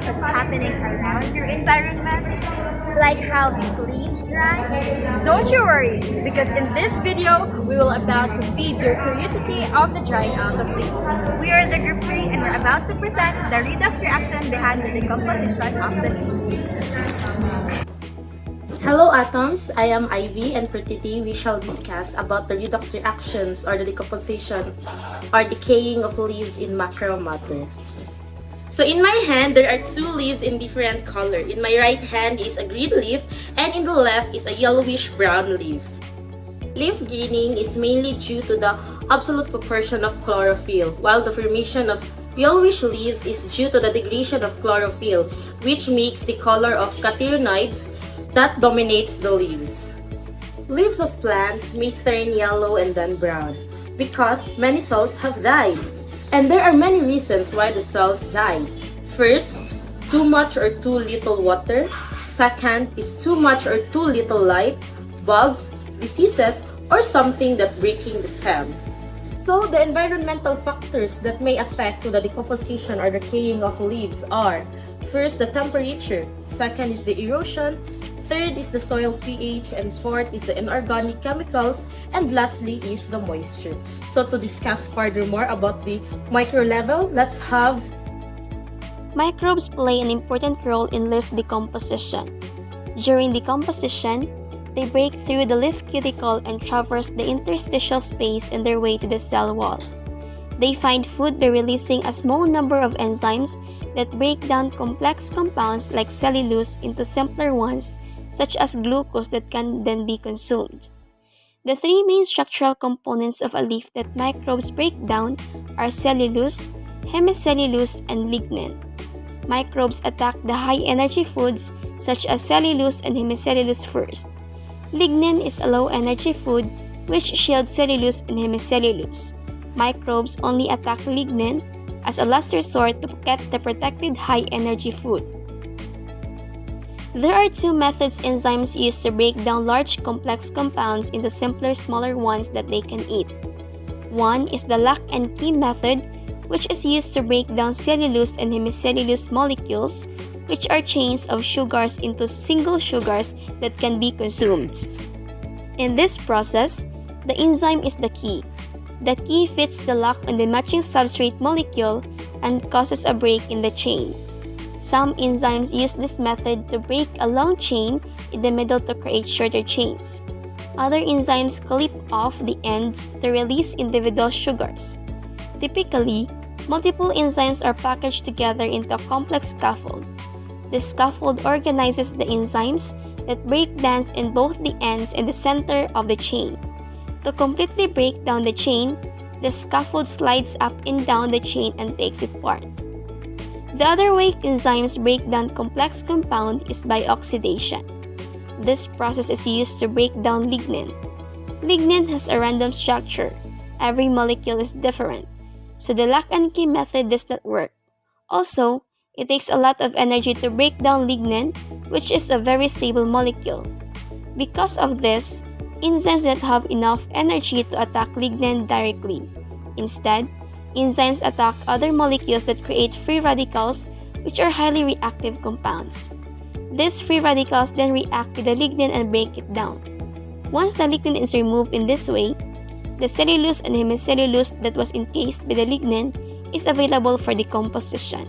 what's happening around your environment? Like how these leaves dry? Don't you worry, because in this video, we will about to feed your curiosity of the drying out of leaves. We are the Group 3 and we're about to present the redox reaction behind the decomposition of the leaves. Hello atoms, I am Ivy and for today we shall discuss about the redox reactions or the decomposition or decaying of leaves in macro matter. So in my hand, there are two leaves in different color. In my right hand is a green leaf and in the left is a yellowish brown leaf. Leaf greening is mainly due to the absolute proportion of chlorophyll, while the formation of yellowish leaves is due to the degradation of chlorophyll, which makes the color of carotenoids that dominates the leaves. Leaves of plants may turn yellow and then brown because many cells have died. And there are many reasons why the cells die. First, too much or too little water. Second is too much or too little light, bugs, diseases, or something that breaking the stem. So the environmental factors that may affect to the decomposition or decaying of leaves are: first, the temperature. Second is the erosion. Third is the soil pH, and fourth is the inorganic chemicals, and lastly is the moisture. So to discuss furthermore about the micro level, let's have Microbes play an important role in leaf decomposition. During decomposition, they break through the leaf cuticle and traverse the interstitial space on their way to the cell wall. They find food by releasing a small number of enzymes that break down complex compounds like cellulose into simpler ones, such as glucose that can then be consumed. The three main structural components of a leaf that microbes break down are cellulose, hemicellulose, and lignin. Microbes attack the high-energy foods such as cellulose and hemicellulose first. Lignin is a low-energy food which shields cellulose and hemicellulose. Microbes only attack lignin as a last resort to get the protected high-energy food. There are two methods enzymes use to break down large complex compounds into simpler, smaller ones that they can eat. One is the lock and key method, which is used to break down cellulose and hemicellulose molecules, which are chains of sugars into single sugars that can be consumed. In this process, the enzyme is the key. The key fits the lock on the matching substrate molecule and causes a break in the chain. Some enzymes use this method to break a long chain in the middle to create shorter chains. Other enzymes clip off the ends to release individual sugars. Typically, multiple enzymes are packaged together into a complex scaffold. This scaffold organizes the enzymes that break bands in both the ends and the center of the chain. To completely break down the chain, the scaffold slides up and down the chain and takes it apart. The other way enzymes break down complex compound is by oxidation. This process is used to break down lignin. Lignin has a random structure. Every molecule is different, so the lock and key method does not work. Also, it takes a lot of energy to break down lignin, which is a very stable molecule. Because of this, enzymes don't have enough energy to attack lignin directly. Instead, enzymes attack other molecules that create free radicals, which are highly reactive compounds. These free radicals then react with the lignin and break it down. Once the lignin is removed in this way, the cellulose and hemicellulose that was encased by the lignin is available for decomposition.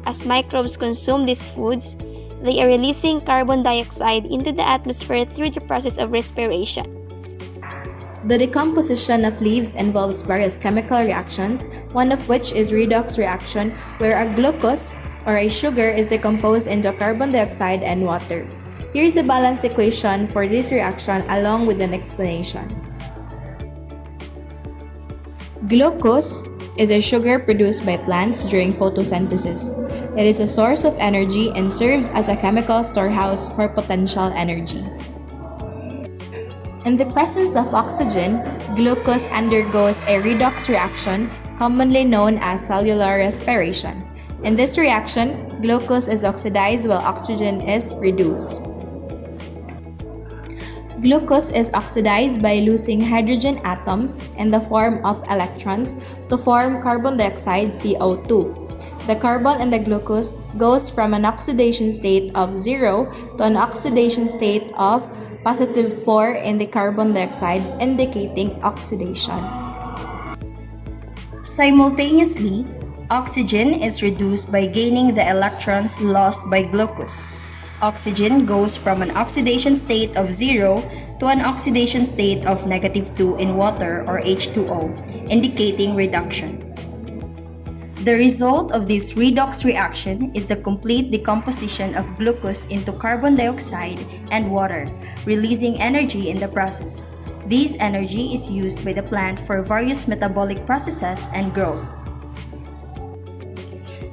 As microbes consume these foods, they are releasing carbon dioxide into the atmosphere through the process of respiration. The decomposition of leaves involves various chemical reactions, one of which is redox reaction, where a glucose or a sugar is decomposed into carbon dioxide and water. Here is the balance equation for this reaction along with an explanation. Glucose is a sugar produced by plants during photosynthesis. It is a source of energy and serves as a chemical storehouse for potential energy. In the presence of oxygen, glucose undergoes a redox reaction, commonly known as cellular respiration. In this reaction, glucose is oxidized while oxygen is reduced. Glucose is oxidized by losing hydrogen atoms in the form of electrons to form carbon dioxide CO2. the carbon in the glucose goes from an oxidation state of 0 to an oxidation state of positive 4 in the carbon dioxide, indicating oxidation. Simultaneously, oxygen is reduced by gaining the electrons lost by glucose. Oxygen goes from an oxidation state of 0 to an oxidation state of -2 in water or H2O, indicating reduction. The result of this redox reaction is the complete decomposition of glucose into carbon dioxide and water, releasing energy in the process. This energy is used by the plant for various metabolic processes and growth.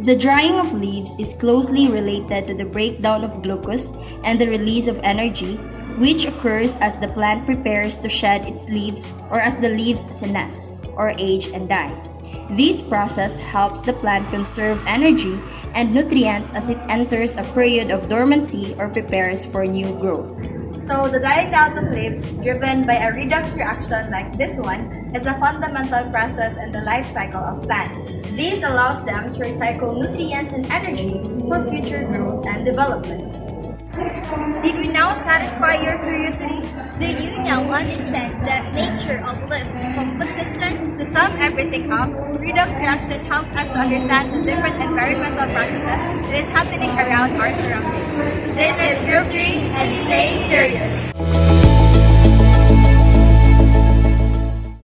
The drying of leaves is closely related to the breakdown of glucose and the release of energy, which occurs as the plant prepares to shed its leaves or as the leaves senesce, or age and die. This process helps the plant conserve energy and nutrients as it enters a period of dormancy or prepares for new growth. So the dying out of leaves driven by a redox reaction like this one is a fundamental process in the life cycle of plants. This allows them to recycle nutrients and energy for future growth and development. Did we now satisfy your curiosity? Do you now understand the nature of leaf decomposition? To sum everything up, redox reaction helps us to understand the different environmental processes that is happening around our surroundings. This is Group 3 and stay curious.